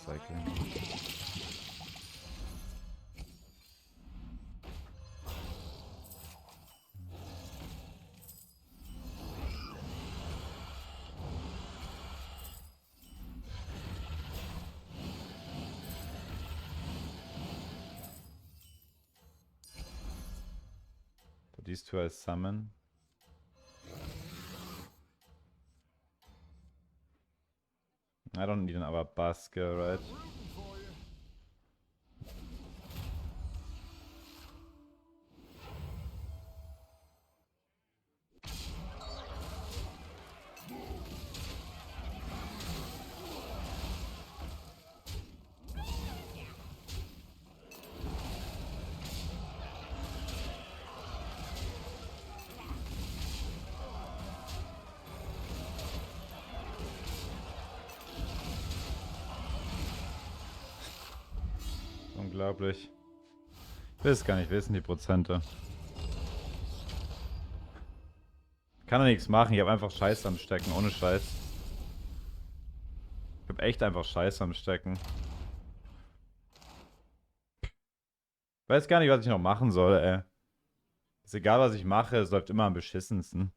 cycling. So these two I summon. I don't need another basket, right? Unglaublich. Ich will es gar nicht wissen, die Prozente. Kann doch nichts machen, ich habe einfach Scheiß am Stecken, ohne Scheiß. Ich habe echt einfach Scheiß am Stecken. Weiß gar nicht, was ich noch machen soll, ey. Ist egal, was ich mache, es läuft immer am beschissensten.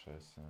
Scheiße, ja.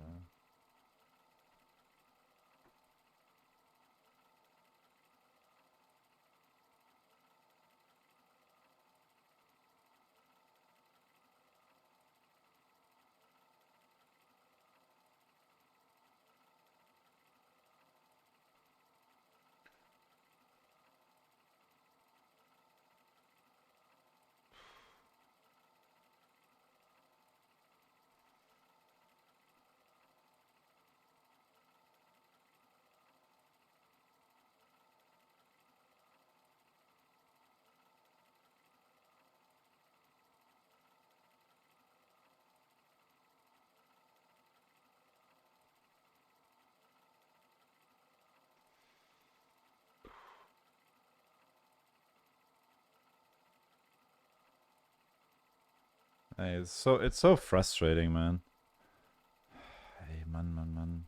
Ey, it's so frustrating, man. Ey, Mann, Mann, Mann.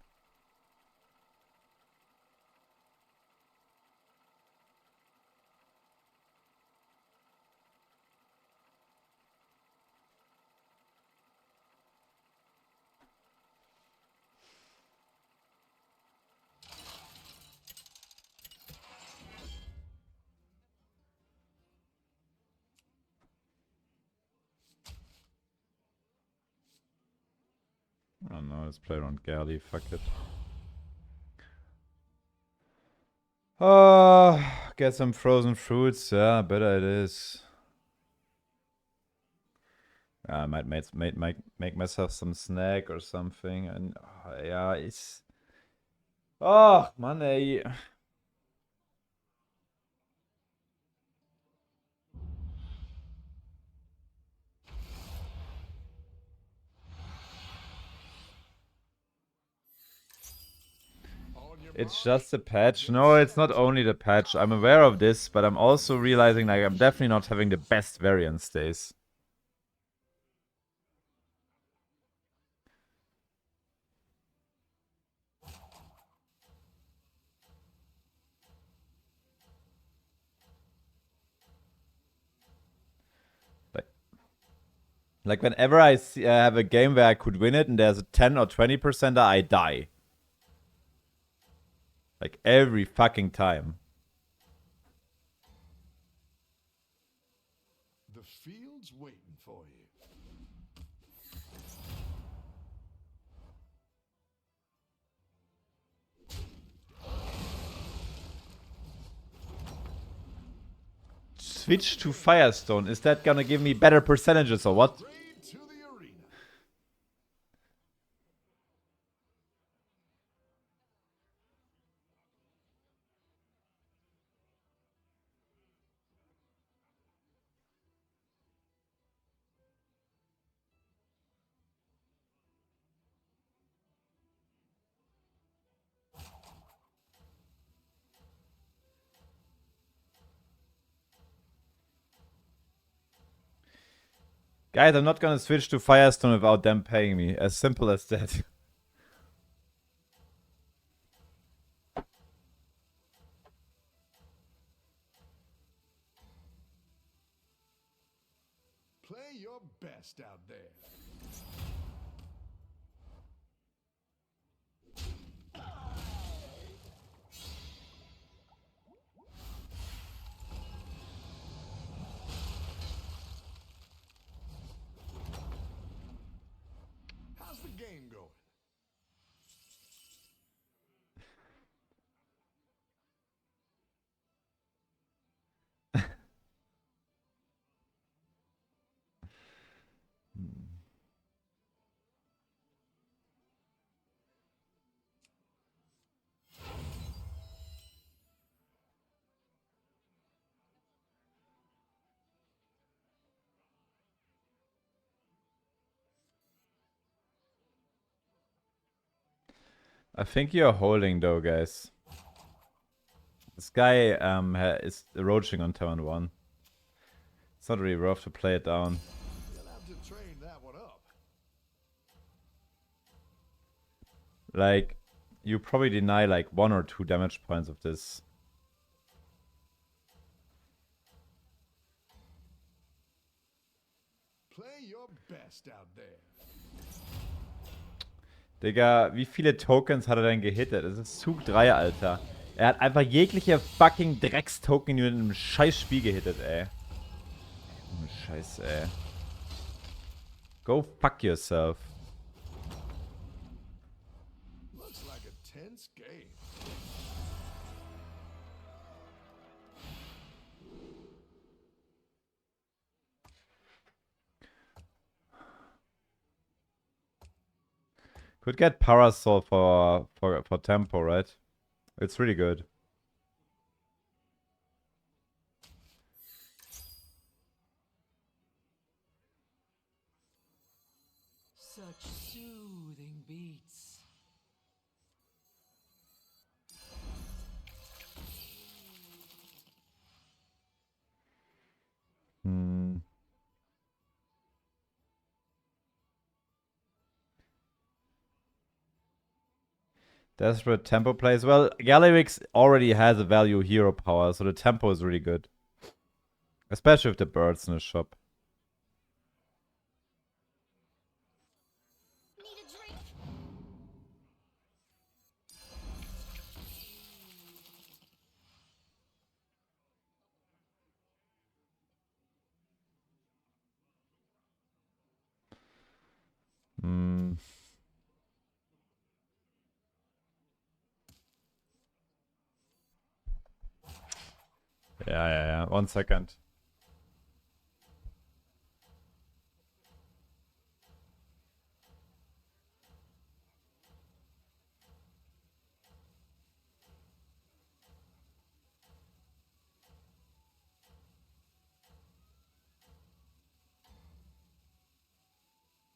Oh no, let's play around Galley, fuck it. Oh, get some frozen fruits, yeah, I bet it is. I might make myself some snack or something. And yeah, it's. Oh, man, ey. It's just a patch. No, it's not only the patch. I'm aware of this, but I'm also realizing like I'm definitely not having the best variance days. Like whenever I have a game where I could win it and there's a 10 or 20%, I die. Like every fucking time. The field's waiting for you. Switch to Firestone. Is that gonna give me better percentages or what? Raid to the arena. Guys, I'm not gonna switch to Firestone without them paying me. As simple as that. Play your best out there. How's the game going? I think you're holding though, guys. This guy is roaching on turn 1. It's not really worth to play it down. You'll have to train that one up. Like, you probably deny like 1 or 2 damage points of this. Play your best out there. Digga, wie viele Tokens hat er denn gehittet? Das ist Zug 3, Alter. Er hat einfach jegliche fucking Dreckstoken in einem scheiß Spiel gehittet, ey. Oh, Scheiße, ey. Go fuck yourself. Looks like a tense game. Could get Parasol for tempo, right? It's really good. Such soothing beats. Hmm. Desperate tempo plays. Well, Galliwix already has a value hero power, so the tempo is really good. Especially with the birds in the shop. Need a drink? Hmm. Yeah. 1 second.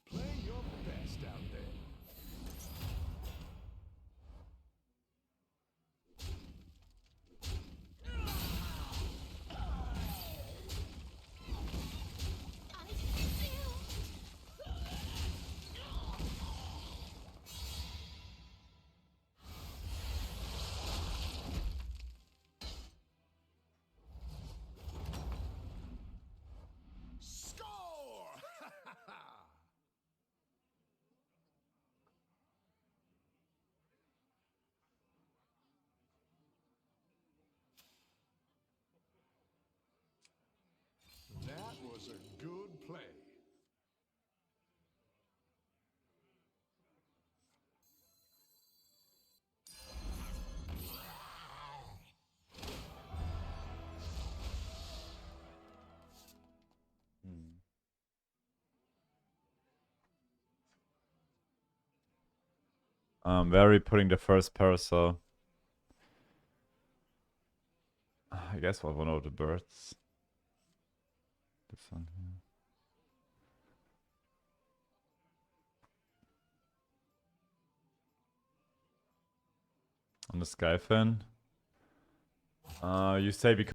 Play your best out there. I feel Score! That was a good play. Where are we putting the first parasol? I guess one of the birds. This one here. On the Skyfin. You say because